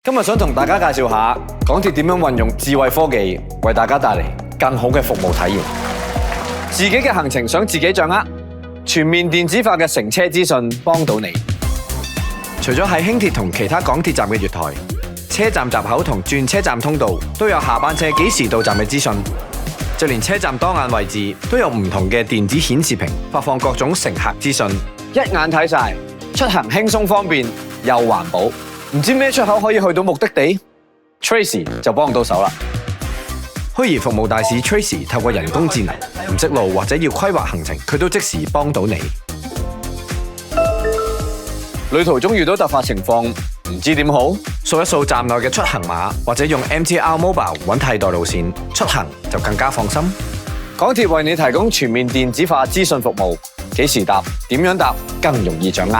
今日想同大家介紹下港鐵點樣運用智慧科技，為大家帶嚟更好嘅服務體驗。自己嘅行程想自己掌握，全面電子化嘅乘車資訊幫到你。除咗喺輕鐵同其他港鐵站嘅月台、車站閘口同轉車站通道都有下班車幾時到站嘅資訊，就連車站當眼位置都有唔同嘅電子顯示屏，發放各種乘客資訊，一眼睇晒，出行輕鬆方便又環保。唔知咩出口可以去到目的地 ？Tracy 就幫到手啦。虛擬服務大使 Tracy 透過人工智能，唔識路或者要規劃行程，佢都即時幫到你。旅途中遇到突發情況，唔知點好，掃一掃站內嘅出行碼，或者用 MTR Mobile 揾替代路線，出行就更加放心。港鐵為你提供全面電子化資訊服務，幾時搭、點樣搭，更容易掌握。